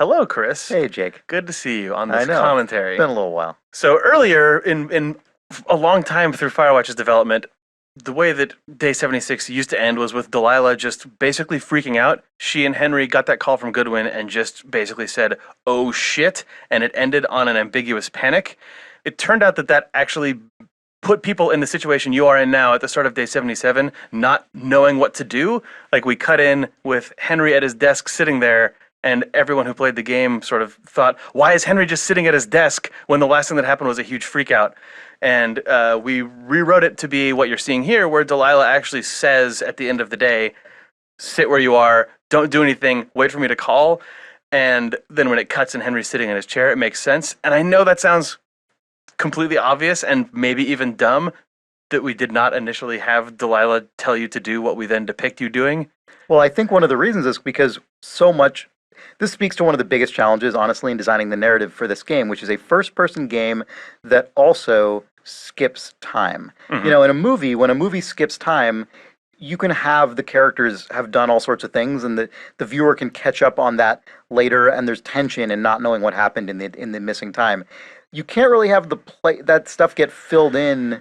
hello, Chris. Hey, Jake. Good to see you on I this know. commentary. It's been a little while. So earlier in a long time through Firewatch's development, the way that Day 76 used to end was with Delilah just basically freaking out. She and Henry got that call from Goodwin and just basically said, "Oh shit," and it ended on an ambiguous panic. It turned out that that actually put people in the situation you are in now at the start of Day 77, not knowing what to do. Like, we cut in with Henry at his desk sitting there, and everyone who played the game sort of thought, why is Henry just sitting at his desk when the last thing that happened was a huge freakout? And we rewrote it to be what you're seeing here, where Delilah actually says at the end of the day, sit where you are, don't do anything, wait for me to call. And then when it cuts and Henry's sitting in his chair, it makes sense. And I know that sounds completely obvious and maybe even dumb that we did not initially have Delilah tell you to do what we then depict you doing. Well, I think one of the reasons is because this speaks to one of the biggest challenges, honestly, in designing the narrative for this game, which is a first-person game that also skips time. Mm-hmm. You know, in a movie, when a movie skips time, you can have the characters have done all sorts of things, and the viewer can catch up on that later, and there's tension in not knowing what happened in the missing time. You can't really have that stuff get filled in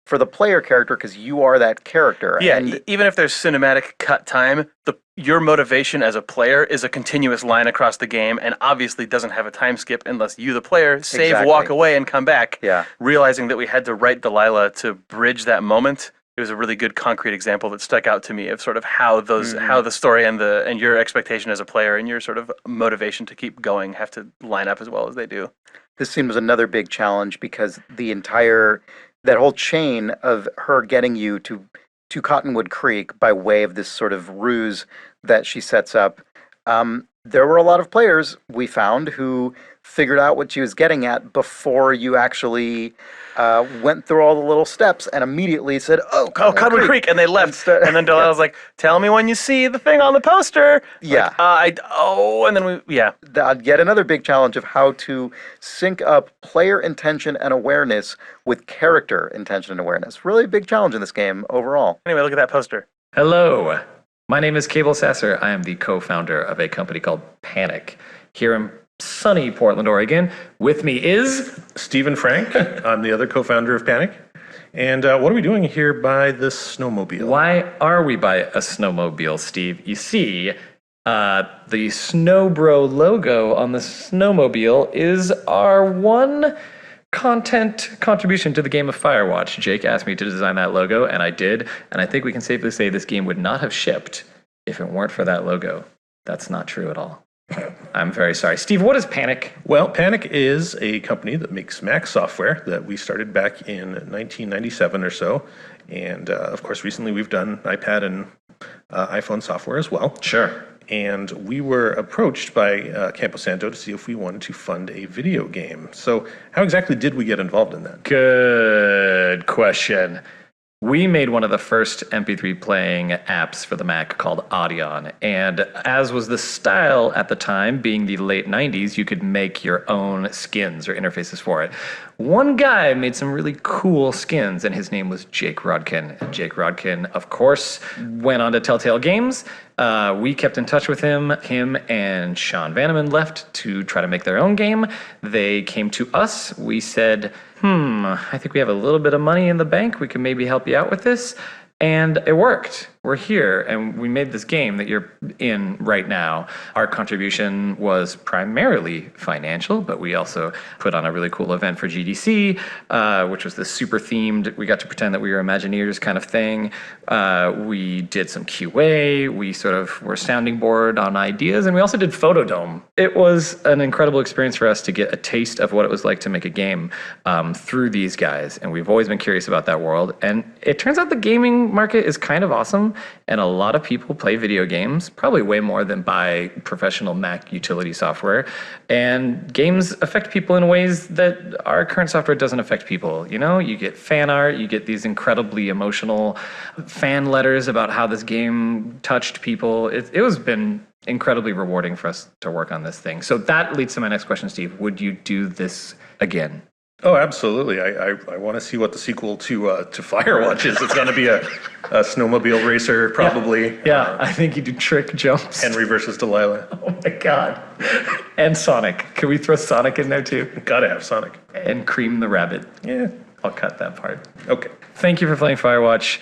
for the player character because you are that character. Yeah, and even if there's cinematic cut time, your motivation as a player is a continuous line across the game and obviously doesn't have a time skip unless you, the player, save, Exactly. walk away, and come back. Yeah. Realizing that we had to write Delilah to bridge that moment. It was a really good concrete example that stuck out to me of sort of how how the story and your expectation as a player and your sort of motivation to keep going have to line up as well as they do. This scene was another big challenge because that whole chain of her getting you to Cottonwood Creek by way of this sort of ruse that she sets up. There were a lot of players we found who figured out what she was getting at before you actually went through all the little steps and immediately said, "Oh, Cottonwood Creek," and they left. And then Delilah was like, "Tell me when you see the thing on the poster." Yeah. And then Yet another big challenge of how to sync up player intention and awareness with character intention and awareness. Really big challenge in this game overall. Anyway, look at that poster. Hello, my name is Cable Sasser. I am the co-founder of a company called Panic here in sunny Portland, Oregon. With me is Stephen Frank. I'm the other co-founder of Panic. And what are we doing here by this snowmobile? Why are we by a snowmobile, Steve? You see, the Snowbro logo on the snowmobile is our one content contribution to the game of Firewatch. Jake asked me to design that logo, and I did. And I think we can safely say this game would not have shipped if it weren't for that logo. That's not true at all. I'm very sorry. Steve, what is Panic? Well, Panic is a company that makes Mac software that we started back in 1997 or so. And of course, recently we've done iPad and iPhone software as well. Sure. And we were approached by Camposanto to see if we wanted to fund a video game. So how exactly did we get involved in that? Good question. We made one of the first MP3 playing apps for the Mac called Audion, and as was the style at the time, being the late 90s, you could make your own skins or interfaces for it. One guy made some really cool skins, and his name was Jake Rodkin. And Jake Rodkin, of course, went on to Telltale Games. We kept in touch with him. Him and Sean Vanneman left to try to make their own game. They came to us. We said, I think we have a little bit of money in the bank. We can maybe help you out with this. And it worked. We're here, and we made this game that you're in right now. Our contribution was primarily financial, but we also put on a really cool event for GDC, which was this super themed, we got to pretend that we were Imagineers kind of thing. We did some QA, we sort of were sounding board on ideas, and we also did Photodome. It was an incredible experience for us to get a taste of what it was like to make a game through these guys, and we've always been curious about that world. And it turns out the gaming market is kind of awesome, and a lot of people play video games, probably way more than buy professional Mac utility software. And games affect people in ways that our current software doesn't affect people. You know, you get fan art, you get these incredibly emotional fan letters about how this game touched people. It has been incredibly rewarding for us to work on this thing. So that leads to my next question, Steve. Would you do this again? Oh, absolutely. I want to see what the sequel to Firewatch is. It's going to be a snowmobile racer, probably. Yeah, I think you do trick jumps. Henry versus Delilah. Oh my god. And Sonic. Can we throw Sonic in there too? Gotta have Sonic. And Cream the Rabbit. Yeah. I'll cut that part. Okay. Thank you for playing Firewatch.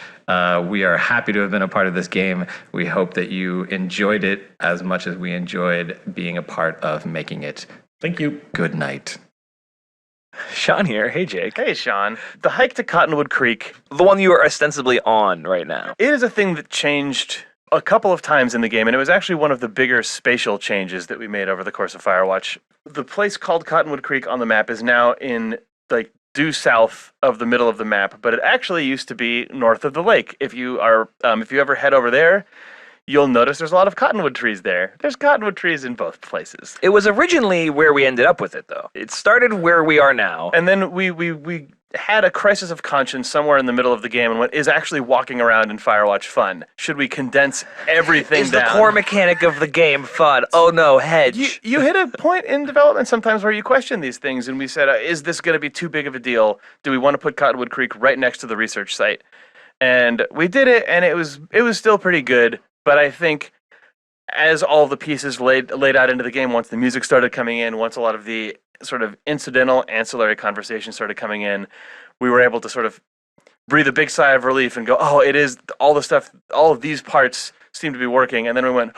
We are happy to have been a part of this game. We hope that you enjoyed it as much as we enjoyed being a part of making it. Thank you. Good night. Sean here. Hey, Jake. Hey, Sean. The hike to Cottonwood Creek, The one you are ostensibly on right now. it is a thing that changed a couple of times in the game, and it was actually one of the bigger spatial changes that we made over the course of Firewatch. The place called Cottonwood Creek on the map is now in, like, due south of the middle of the map, but it actually used to be north of the lake. If you ever head over there, you'll notice there's a lot of cottonwood trees there. There's cottonwood trees in both places. It was originally where we ended up with it, though. It started where we are now. And then we had a crisis of conscience somewhere in the middle of the game and went, is actually walking around in Firewatch fun? Should we condense everything Is the down? core mechanic of the game fun? Oh no, hedge. You hit a point in development sometimes where you question these things, and we said, is this going to be too big of a deal? Do we want to put Cottonwood Creek right next to the research site? And we did it, and it was still pretty good, but I think as all the pieces laid out into the game, once the music started coming in, once a lot of the sort of incidental ancillary conversations started coming in, we were able to sort of breathe a big sigh of relief and go, oh, it is all the stuff, all of these parts seem to be working. And then we went,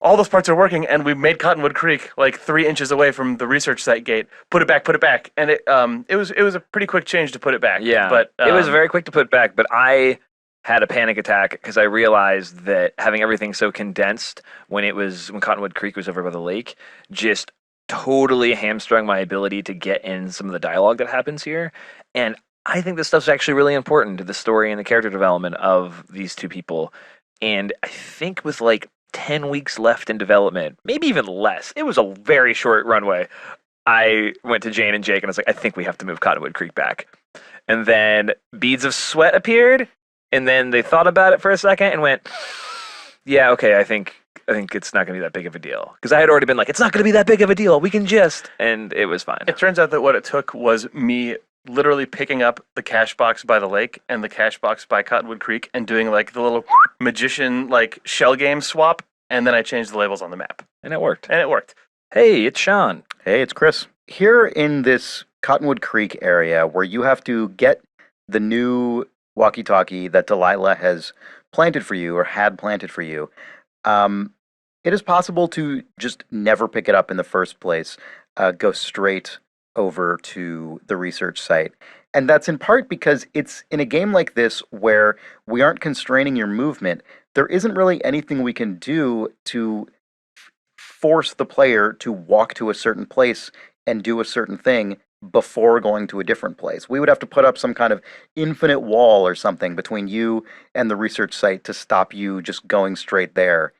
all those parts are working, and we made Cottonwood Creek like 3 inches away from the research site gate. Put it back, and it was a pretty quick change to put it back. Yeah, but it was very quick to put back, but I had a panic attack because I realized that having everything so condensed when Cottonwood Creek was over by the lake just totally hamstrung my ability to get in some of the dialogue that happens here. And I think this stuff's actually really important to the story and the character development of these two people. And I think with like 10 weeks left in development, maybe even less, it was a very short runway. I went to Jane and Jake and I was like, I think we have to move Cottonwood Creek back. And then beads of sweat appeared, and then they thought about it for a second and went, yeah, okay, I think it's not going to be that big of a deal. Because I had already been like, it's not going to be that big of a deal. We can just, and it was fine. It turns out that what it took was me literally picking up the cash box by the lake and the cash box by Cottonwood Creek and doing like the little magician like shell game swap, and then I changed the labels on the map. And it worked. Hey, it's Sean. Hey, it's Chris. Here in this Cottonwood Creek area where you have to get the new walkie-talkie that Delilah has planted for you or had planted for you, it is possible to just never pick it up in the first place, go straight over to the research site. And that's in part because it's in a game like this where we aren't constraining your movement. There isn't really anything we can do to force the player to walk to a certain place and do a certain thing before going to a different place. We would have to put up some kind of infinite wall or something between you and the research site to stop you just going straight there.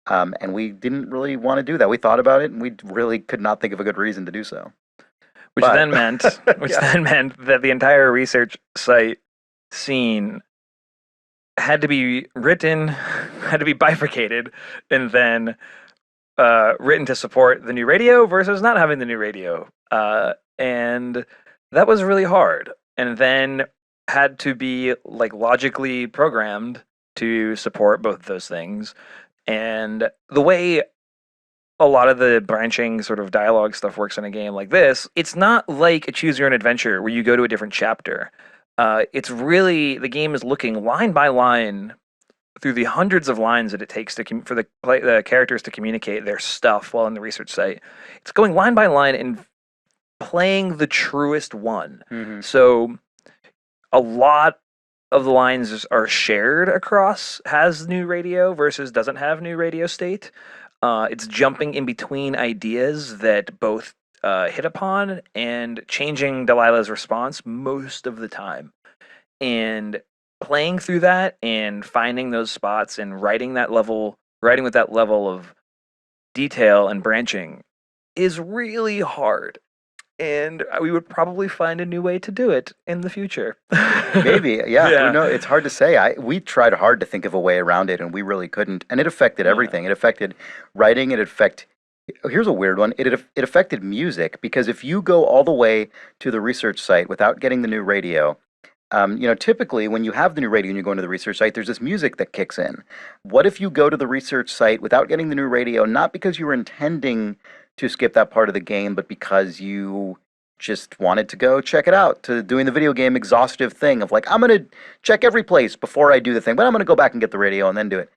And we didn't really want to do that. We thought about it, and we really could not think of a good reason to do so. Which But- then meant that the entire research site scene had to be bifurcated, and then written to support the new radio versus not having the new radio. And that was really hard. And then had to be like logically programmed to support both of those things. And the way a lot of the branching sort of dialogue stuff works in a game like this, it's not like a choose your own adventure where you go to a different chapter. It's really, the game is looking line by line through the hundreds of lines that it takes for the characters to communicate their stuff while in the research site. It's going line by line and playing the truest one. Mm-hmm. So a lot of the lines are shared across has new radio versus doesn't have new radio state. It's jumping in between ideas that both hit upon and changing Delilah's response most of the time. And playing through that and finding those spots and writing with that level of detail and branching is really hard. And we would probably find a new way to do it in the future. Maybe, yeah. Yeah. No, it's hard to say. We tried hard to think of a way around it, and we really couldn't. And it affected everything. It affected writing. It Here's a weird one. It affected music because if you go all the way to the research site without getting the new radio, typically when you have the new radio and you go into the research site, there's this music that kicks in. What if you go to the research site without getting the new radio, not because you were intending to skip that part of the game, but because you just wanted to go check it out, to doing the video game exhaustive thing of like, I'm going to check every place before I do the thing, but I'm going to go back and get the radio and then do it.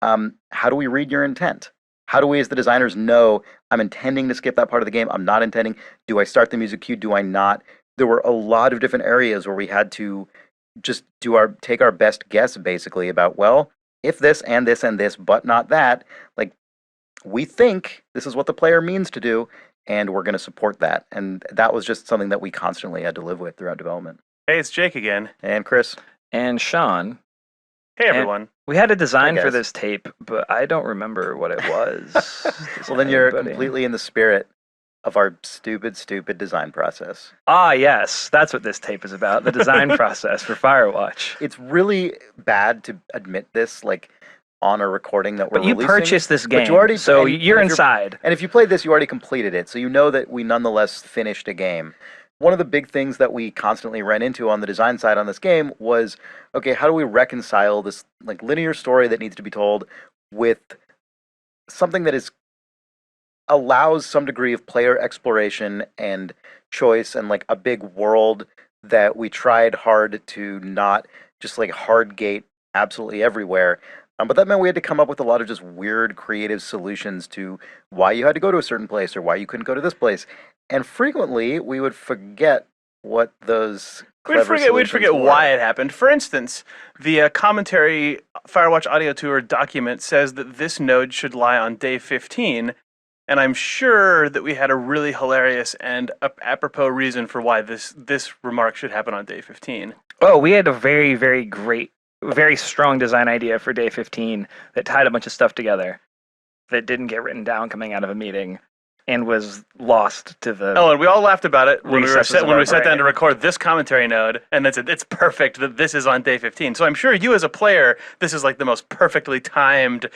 How do we read your intent? How do we as the designers know I'm intending to skip that part of the game? I'm not intending. Do I start the music cue? Do I not? There were a lot of different areas where we had to just take our best guess basically about, well, if this and this and this, but not that, like we think this is what the player means to do, and we're going to support that. And that was just something that we constantly had to live with throughout development. Hey, it's Jake again. And Chris. And Sean. Hey, everyone. We had a design Hey, for guys. this tape, but I don't remember what it was. Does Well, then you're anybody? completely in the spirit of our stupid design process. Ah, yes, that's what this tape is about, the design process for Firewatch. It's really bad to admit this, like, on a recording that we're But you releasing. purchased this game, But you already, so and you're if inside. And if you played this, you already completed it, so you know that we nonetheless finished a game. One of the big things that we constantly ran into on the design side on this game was, okay, how do we reconcile this like linear story that needs to be told with something that is allows some degree of player exploration and choice and like a big world that we tried hard to not just like hard gate absolutely everywhere. But that meant we had to come up with a lot of just weird creative solutions to why you had to go to a certain place or why you couldn't go to this place. And frequently we would forget what those We'd forget why it happened. For instance, the commentary Firewatch audio tour document says that this node should lie on day 15, and I'm sure that we had a really hilarious and apropos reason for why this remark should happen on day 15. Oh, we had a very, very great, very strong design idea for day 15 that tied a bunch of stuff together that didn't get written down coming out of a meeting and was lost to the... Oh, and we all laughed about it when we recesses of our sat down brain. to record this commentary node, and it's perfect that this is on day 15. So I'm sure you as a player, this is like the most perfectly timed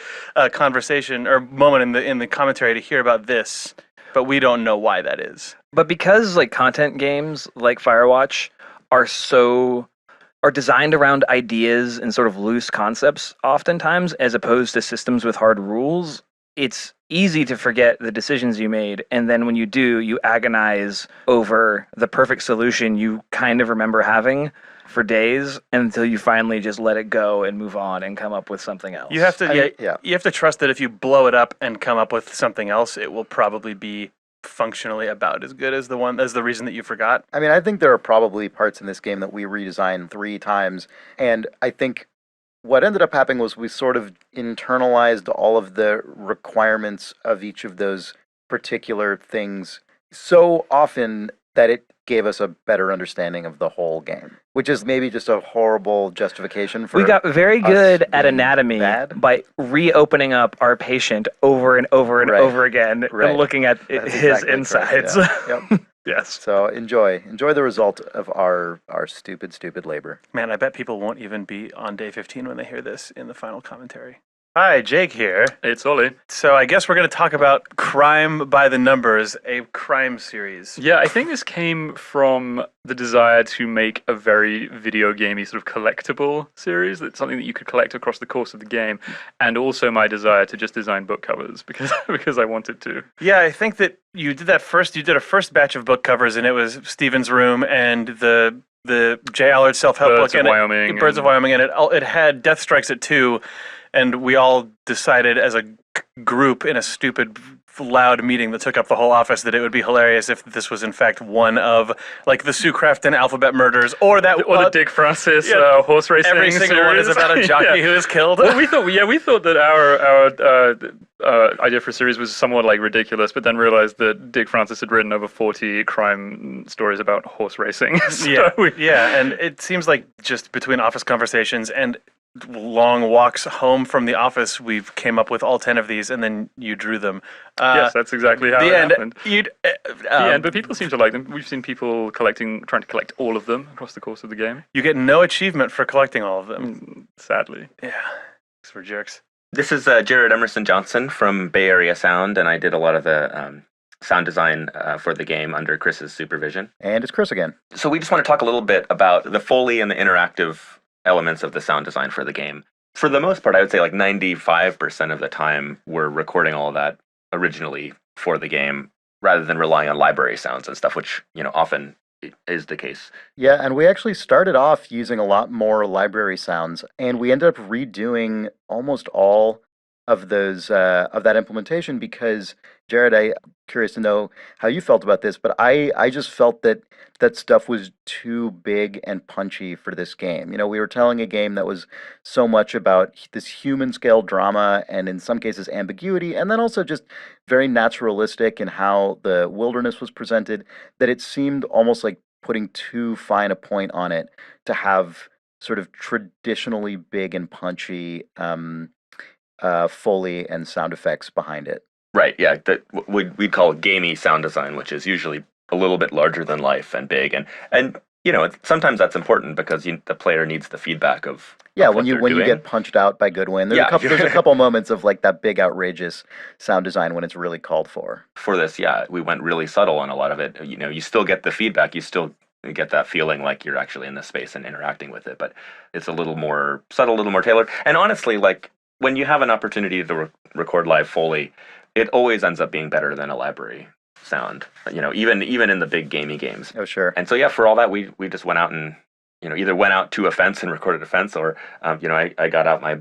conversation or moment in the commentary to hear about this, but we don't know why that is. But because like content games like Firewatch are designed around ideas and sort of loose concepts oftentimes, as opposed to systems with hard rules, it's easy to forget the decisions you made, and then when you do, you agonize over the perfect solution you kind of remember having for days until you finally just let it go and move on and come up with something else. You have to yeah. you have to trust that if you blow it up and come up with something else, it will probably be functionally about as good as the reason that you forgot. I mean, I think there are probably parts in this game that we redesigned 3 times, and I think what ended up happening was we sort of internalized all of the requirements of each of those particular things so often that it gave us a better understanding of the whole game, which is maybe just a horrible justification for We got very us good at being anatomy bad. by reopening up our patient over and over and Right. over again Right. and looking at That's his exactly insides. correct, yeah. Yep. Yes. So enjoy the result of our stupid labor. Man, I bet people won't even be on day 15 when they hear this in the final commentary. Hi, Jake here. It's Ollie. So I guess we're going to talk about Crime by the Numbers, a crime series. Yeah, I think this came from the desire to make a very video gamey sort of collectible series. That's something that you could collect across the course of the game, and also my desire to just design book covers because I wanted to. Yeah, I think that you did that first. You did a first batch of book covers, and it was Stephen's Room and the Jay Allard self-help Birds book, of Wyoming Birds of and- Wyoming, and it had Death Strikes at 2, and we all decided as a group in a stupid loud meeting that took up the whole office that it would be hilarious if this was in fact one of like the Sue Crafton alphabet murders or Or the Dick Francis yeah, horse racing every single one is series. about a jockey Yeah. who is killed. Well, we thought that our idea for a series was somewhat like ridiculous, but then realized that Dick Francis had written over 40 crime stories about horse racing. So Yeah, and it seems like just between office conversations and long walks home from the office, we came up with all 10 of these, and then you drew them. yes, that's exactly how The it end. happened. The But people seem to like them. We've seen people trying to collect all of them across the course of the game. You get no achievement for collecting all of them. Sadly. Yeah, because we're jerks. This is Jared Emerson Johnson from Bay Area Sound, and I did a lot of the sound design for the game under Chris's supervision. And it's Chris again. So we just want to talk a little bit about the Foley and the interactive elements of the sound design for the game. For the most part, I would say like 95% of the time we're recording all of that originally for the game rather than relying on library sounds and stuff, which, often is the case. Yeah, and we actually started off using a lot more library sounds, and we ended up redoing almost all of those of that implementation because, Jared, I'm curious to know how you felt about this, but I just felt that that stuff was too big and punchy for this game. We were telling a game that was so much about this human scale drama and in some cases ambiguity, and then also just very naturalistic in how the wilderness was presented, that it seemed almost like putting too fine a point on it to have sort of traditionally big and punchy Foley and sound effects behind it. Right, yeah. That we'd call gamey sound design, which is usually a little bit larger than life and big. And sometimes that's important because the player needs the feedback of when what you they're when you doing. get punched out by Goodwin. There's Yeah. there's a couple moments of like that big outrageous sound design when it's really called for. For this, yeah, we went really subtle on a lot of it. You still get the feedback. You still get that feeling like you're actually in the space and interacting with it, but it's a little more subtle, a little more tailored. And honestly, like when you have an opportunity to record live Foley, it always ends up being better than a library sound. Even in the big gamey games. Oh, sure. And so yeah, for all that, we just went out and either went out to a fence and recorded a fence, or I got out my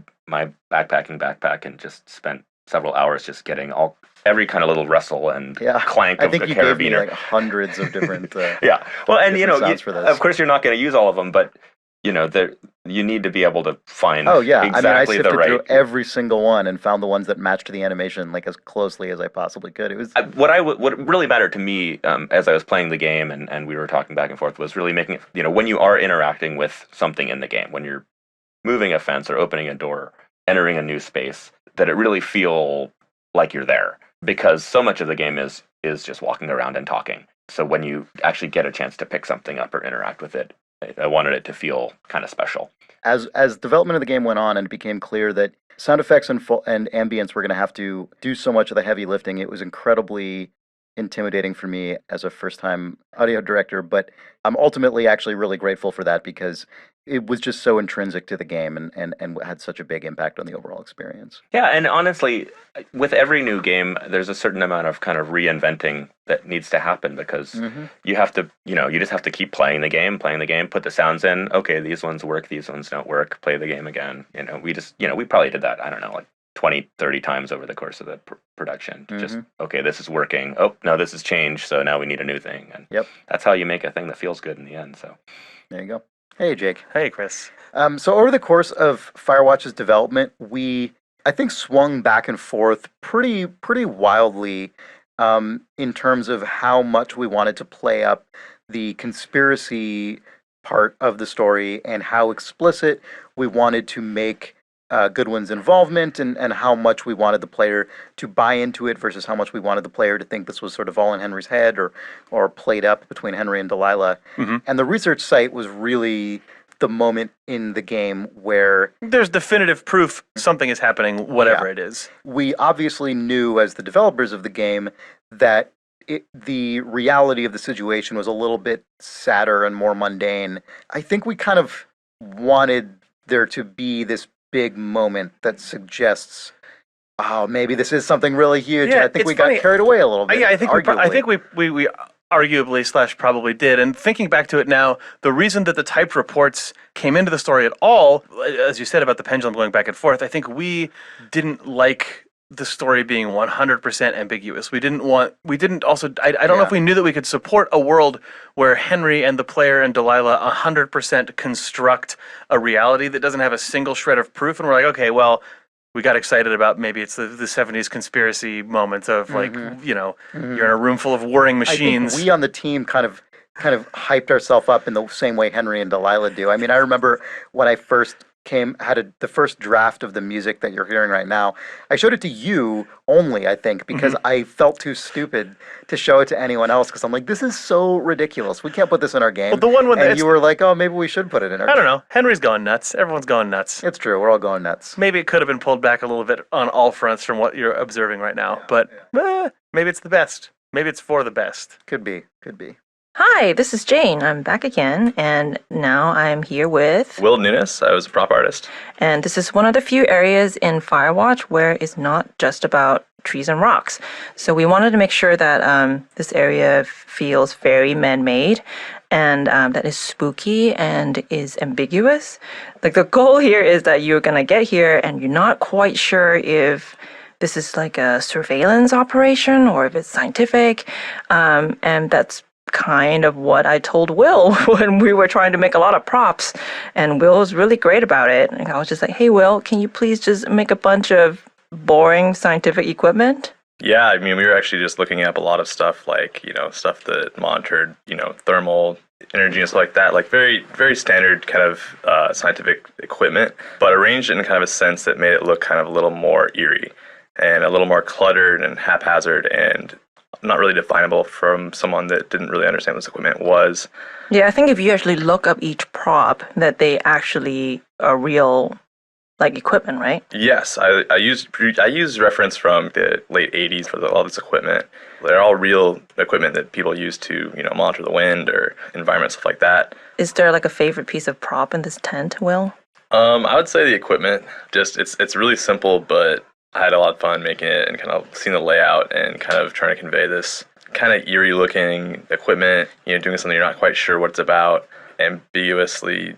backpacking backpack and just spent several hours just getting every kind of little rustle and clank I of think the you gave me carabiner. like hundreds of different. Yeah, well, and different sounds for this. of course you're not going to use all of them, but you need to be able to find exactly I the sifted right. through every single one and found the ones that matched the animation like as closely as I possibly could. It was What really mattered to me as I was playing the game and we were talking back and forth was really making it, when you are interacting with something in the game, when you're moving a fence or opening a door, entering a new space, that it really feel like you're there, because so much of the game is just walking around and talking. So when you actually get a chance to pick something up or interact with it, I wanted it to feel kind of special. As development of the game went on and it became clear that sound effects and ambience were going to have to do so much of the heavy lifting, it was incredibly intimidating for me as a first-time audio director, but I'm ultimately actually really grateful for that because it was just so intrinsic to the game and had such a big impact on the overall experience. Yeah, and honestly, with every new game, there's a certain amount of kind of reinventing that needs to happen because you have to, you just have to keep playing the game, put the sounds in. Okay, these ones work, these ones don't work, play the game again. We probably did that, I don't know, like 20, 30 times over the course of the production. Just, okay, this is working. Oh, no, this has changed, so now we need a new thing. And that's how you make a thing that feels good in the end. So there you go. Hey, Jake. Hey, Chris. So over the course of Firewatch's development, we, I think, swung back and forth pretty wildly in terms of how much we wanted to play up the conspiracy part of the story and how explicit we wanted to make Goodwin's involvement and how much we wanted the player to buy into it versus how much we wanted the player to think this was sort of all in Henry's head or played up between Henry and Delilah. And the research site was really the moment in the game where There's definitive proof something is happening, whatever it is. we obviously knew as the developers of the game that the reality of the situation was a little bit sadder and more mundane. I think we kind of wanted there to be this big moment that suggests, oh, maybe this is something really huge. Yeah, I think it's we funny. got carried away a little bit. Yeah, I think we arguably. arguably / probably did. And thinking back to it now, the reason that the typed reports came into the story at all, as you said about the pendulum going back and forth, I think we didn't like the story being 100% ambiguous. I don't know if we knew that we could support a world where Henry and the player and Delilah 100% construct a reality that doesn't have a single shred of proof. And we're like, okay, well, we got excited about maybe it's the 70s conspiracy moment of like, you're in a room full of warring machines. I think we on the team kind of hyped ourselves up in the same way Henry and Delilah do. I mean, I remember when I first the first draft of the music that you're hearing right now. I showed it to you only, I think, because I felt too stupid to show it to anyone else because I'm like, this is so ridiculous. We can't put this in our game. Well, the one when and you were like, oh, maybe we should put it in our I don't know. Henry's going nuts. Everyone's going nuts. It's true. We're all going nuts. Maybe it could have been pulled back a little bit on all fronts from what you're observing right now, but maybe it's the best. Maybe it's for the best. Could be. Could be. Hi, this is Jane. I'm back again, and now I'm here with Will Nunes. I was a prop artist. And this is one of the few areas in Firewatch where it's not just about trees and rocks. So we wanted to make sure that this area feels very man-made and that is spooky and is ambiguous. Like the goal here is that you're going to get here and you're not quite sure if this is like a surveillance operation or if it's scientific. And that's kind of what I told Will when we were trying to make a lot of props, and Will was really great about it. And I was just like, hey Will, can you please just make a bunch of boring scientific equipment? Yeah, I mean, we were actually just looking up a lot of stuff like, stuff that monitored, thermal energy and stuff like that, like very, very standard kind of scientific equipment, but arranged in kind of a sense that made it look kind of a little more eerie and a little more cluttered and haphazard and not really definable from someone that didn't really understand what this equipment was. Yeah, I think if you actually look up each prop, that they actually are real, like, equipment, right? Yes, I used reference from the late 80s for all this equipment. They're all real equipment that people use to, monitor the wind or environment, stuff like that. Is there like a favorite piece of prop in this tent, Will? I would say the equipment. Just it's really simple, but I had a lot of fun making it and kind of seeing the layout and kind of trying to convey this kind of eerie looking equipment, doing something you're not quite sure what it's about, ambiguously,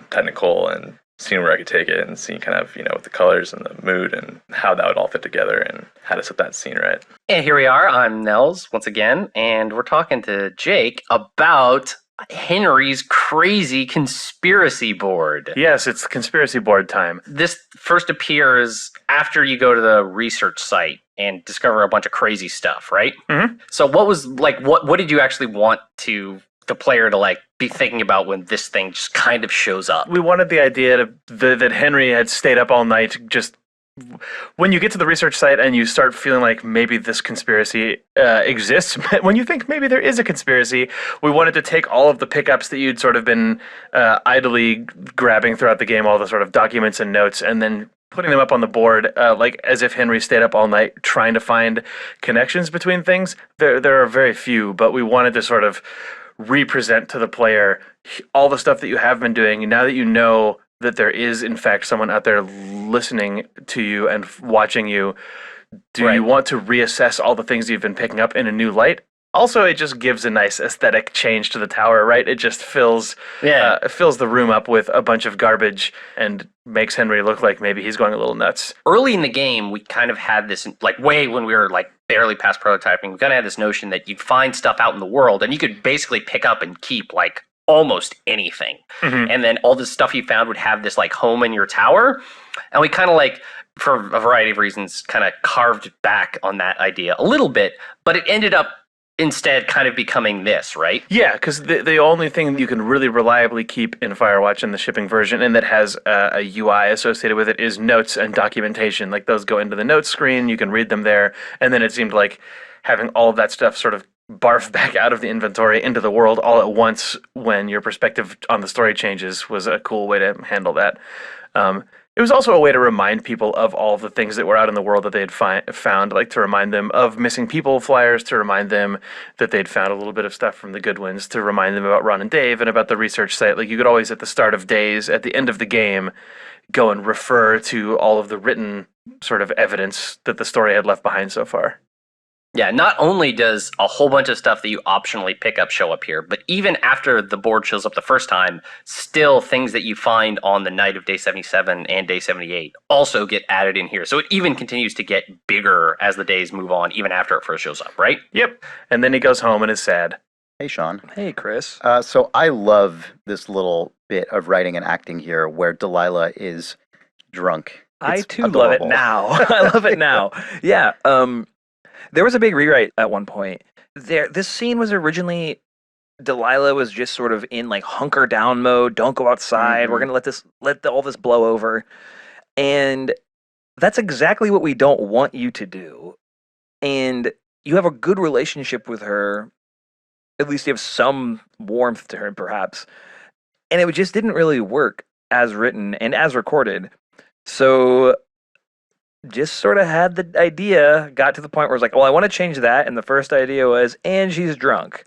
technical, and seeing where I could take it and seeing kind of, with the colors and the mood and how that would all fit together and how to set that scene right. And here we are. I'm Nels once again, and we're talking to Jake about Henry's crazy conspiracy board. Yes, it's conspiracy board time. This first appears after you go to the research site and discover a bunch of crazy stuff, right? Mm-hmm. So what was what did you actually want the player to be thinking about when this thing just kind of shows up? We wanted the idea that Henry had stayed up all night just. When you get to the research site and you start feeling like maybe this conspiracy exists, when you think maybe there is a conspiracy, we wanted to take all of the pickups that you'd sort of been idly grabbing throughout the game, all the sort of documents and notes, and then putting them up on the board, like as if Henry stayed up all night trying to find connections between things. There are very few, but we wanted to sort of represent to the player all the stuff that you have been doing. Now that you know that there is, in fact, someone out there listening to you and watching you, do you want to reassess all the things you've been picking up in a new light? Also, it just gives a nice aesthetic change to the tower, right? It just fills the room up with a bunch of garbage and makes Henry look like maybe he's going a little nuts. Early in the game, we kind of had this, way when we were barely past prototyping, we kind of had this notion that you'd find stuff out in the world and you could basically pick up and keep almost anything. Mm-hmm. And then all this stuff you found would have this home in your tower. And we kind of for a variety of reasons, kind of carved back on that idea a little bit, but it ended up instead kind of becoming this, right? Yeah, because the only thing you can really reliably keep in Firewatch in the shipping version and that has a UI associated with it is notes and documentation. Those go into the notes screen, you can read them there, and then it seemed like having all of that stuff sort of barf back out of the inventory into the world all at once when your perspective on the story changes was a cool way to handle that. It was also a way to remind people of all the things that were out in the world that they had found, to remind them of missing people flyers, to remind them that they'd found a little bit of stuff from the Goodwins, to remind them about Ron and Dave and about the research site. You could always, at the start of days, at the end of the game, go and refer to all of the written sort of evidence that the story had left behind so far. Yeah, not only does a whole bunch of stuff that you optionally pick up show up here, but even after the board shows up the first time, still things that you find on the night of day 77 and day 78 also get added in here. So it even continues to get bigger as the days move on, even after it first shows up, right? Yep. And then he goes home and is sad. Hey, Sean. Hey, Chris. So I love this little bit of writing and acting here where Delilah is drunk. I It's too love it adorable. now. I love it now. Yeah. There was a big rewrite at one point. This scene was originally Delilah was just sort of in like hunker down mode. Don't go outside. We're gonna let all this blow over, and that's exactly what we don't want you to do. And you have a good relationship with her. At least you have some warmth to her, perhaps. And it just didn't really work as written and as recorded. So just sort of had the idea, got to the point where it's like, well, I want to change that. And the first idea was, and she's drunk.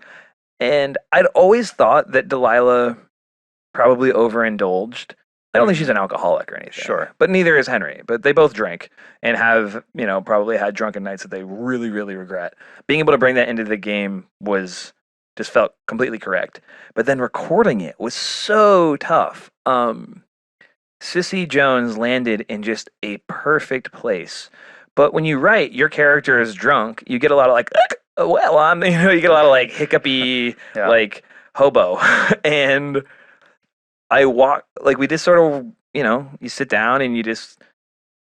And I'd always thought that Delilah probably overindulged. I don't think she's an alcoholic or anything. Sure. But neither is Henry. But they both drink and have, probably had drunken nights that they really, really regret. Being able to bring that into the game just felt completely correct. But then recording it was so tough. Sissy Jones landed in just a perfect place. But when you write, your character is drunk, you get a lot of like, well, you get a lot of like hiccupy, like hobo. And we just sort of, you sit down and you just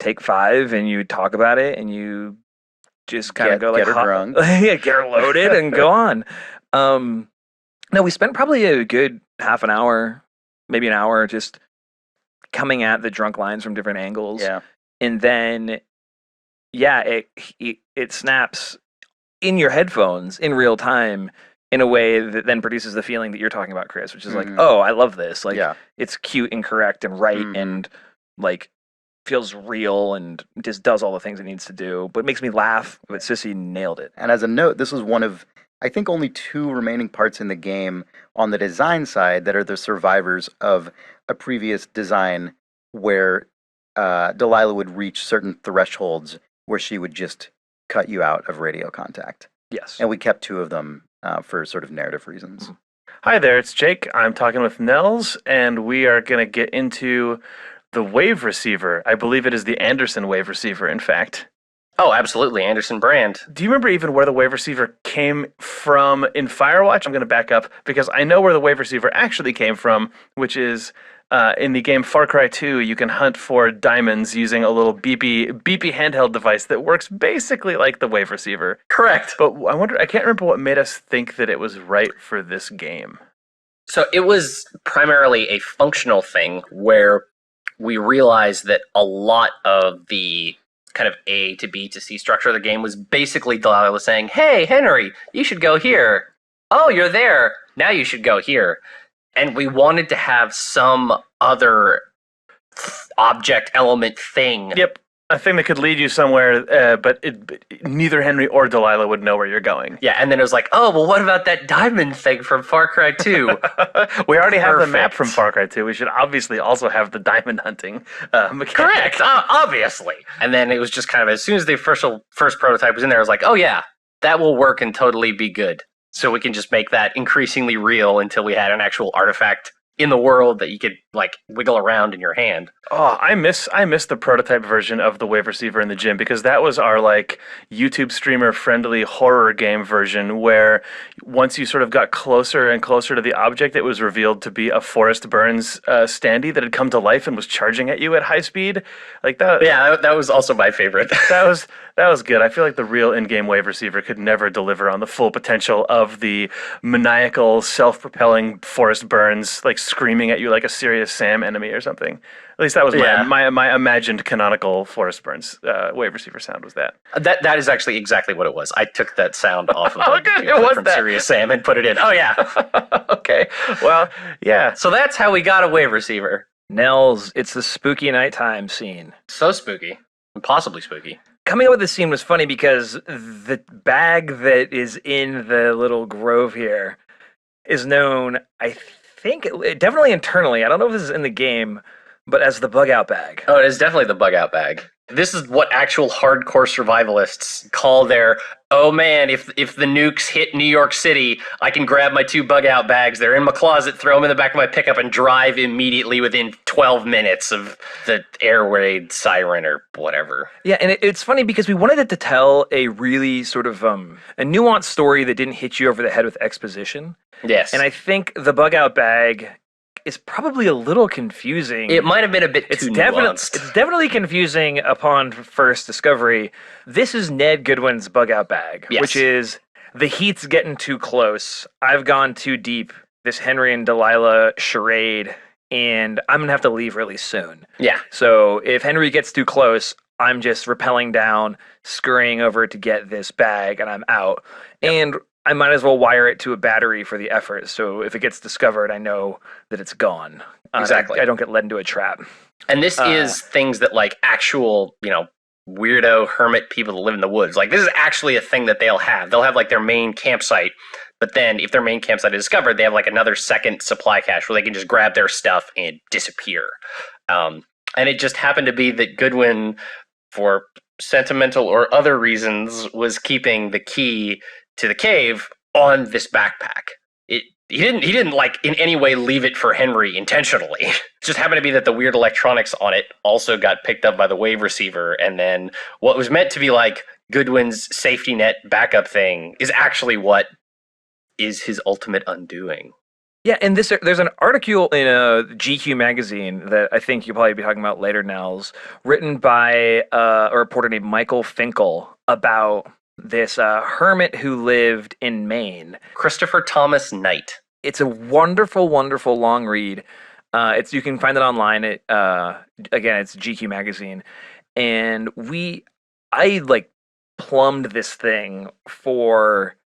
take 5 and you talk about it and you just kind of go like, get her drunk. get her loaded and go on. No, we spent probably a good half an hour, maybe an hour, just coming at the drunk lines from different angles. Yeah. And then, it snaps in your headphones in real time in a way that then produces the feeling that you're talking about, Chris, which is like, oh, I love this. Like, it's cute and correct and right and like feels real and just does all the things it needs to do, but makes me laugh. But Sissy nailed it. And as a note, this was one of, I think, only 2 remaining parts in the game on the design side that are the survivors of a previous design where Delilah would reach certain thresholds where she would just cut you out of radio contact. Yes. And we kept 2 of them for sort of narrative reasons. Hi there, it's Jake. I'm talking with Nels, and we are going to get into the wave receiver. I believe it is the Anderson wave receiver, in fact. Oh, absolutely, Anderson brand. Do you remember even where the wave receiver came from in Firewatch? I'm going to back up because I know where the wave receiver actually came from, which is in the game Far Cry 2, you can hunt for diamonds using a little beepy handheld device that works basically like the wave receiver. Correct. But I can't remember what made us think that it was right for this game. So it was primarily a functional thing where we realized that a lot of the kind of A to B to C structure of the game was basically Delilah saying, hey, Henry, you should go here. Oh, you're there. Now you should go here. And we wanted to have some other object element thing. Yep. A thing that could lead you somewhere, but neither Henry or Delilah would know where you're going. Yeah, and then it was like, oh, well, what about that diamond thing from Far Cry 2? We already have the map from Far Cry 2. We should obviously also have the diamond hunting mechanic. Correct, obviously. And then it was just kind of, as soon as the first prototype was in there, I was like, oh yeah, that will work and totally be good. So we can just make that increasingly real until we had an actual artifact in the world that you could like wiggle around in your hand. Oh, I miss the prototype version of the wave receiver in the gym because that was our like YouTube streamer friendly horror game version where once you sort of got closer and closer to the object, it was revealed to be a Forrest Burns standee that had come to life and was charging at you at high speed. Like that. Yeah, that was also my favorite. That was good. I feel like the real in-game wave receiver could never deliver on the full potential of the maniacal, self-propelling Forrest Burns, like screaming at you like a serious Sam enemy or something. At least that was my imagined canonical Forrest Burns wave receiver sound was that. That is actually exactly what it was. I took that sound off of from Serious Sam and put it in. Oh yeah. Okay. Well, yeah. So that's how we got a wave receiver. Nels, it's the spooky nighttime scene. So spooky. Impossibly spooky. Coming up with this scene was funny because the bag that is in the little grove here is known, I think, definitely internally, I don't know if this is in the game, but as the bug out bag. Oh, it is definitely the bug out bag. This is what actual hardcore survivalists call their, oh man, if the nukes hit New York City, I can grab my 2 bug out bags. They're in my closet, throw them in the back of my pickup, and drive immediately within 12 minutes of the air raid siren or whatever. Yeah, and it's funny because we wanted it to tell a really sort of a nuanced story that didn't hit you over the head with exposition. Yes. And I think the bug out bag is probably a little confusing. It might have been a bit too nuanced. It's definitely confusing upon first discovery. This is Ned Goodwin's bug out bag, yes. which is the heat's getting too close. I've gone too deep. This Henry and Delilah charade, and I'm gonna have to leave really soon. Yeah. So if Henry gets too close, I'm just rappelling down, scurrying over to get this bag, and I'm out. Yep. And I might as well wire it to a battery for the effort. So if it gets discovered, I know that it's gone. Exactly. I don't get led into a trap. And this is things that like actual, weirdo hermit people that live in the woods. Like this is actually a thing that they'll have. They'll have like their main campsite, but then if their main campsite is discovered, they have like another second supply cache where they can just grab their stuff and disappear. And it just happened to be that Goodwin, for sentimental or other reasons, was keeping the key to the cave on this backpack. He didn't like in any way leave it for Henry intentionally. It just happened to be that the weird electronics on it also got picked up by the wave receiver, and then what was meant to be like Goodwin's safety net backup thing is actually what is his ultimate undoing. Yeah, and there's an article in GQ magazine that I think you'll probably be talking about later, Nels, written by a reporter named Michael Finkel about this hermit who lived in Maine. Christopher Thomas Knight. It's a wonderful, wonderful long read. You can find it online. Again, it's GQ magazine, and I plumbed this thing for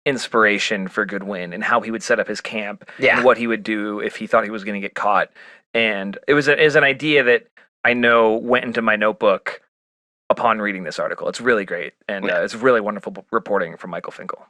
inspiration for Goodwin and how he would set up his camp and what he would do if he thought he was going to get caught. And it was an idea that I know went into my notebook upon reading this article. It's really great, and it's really wonderful reporting from Michael Finkel.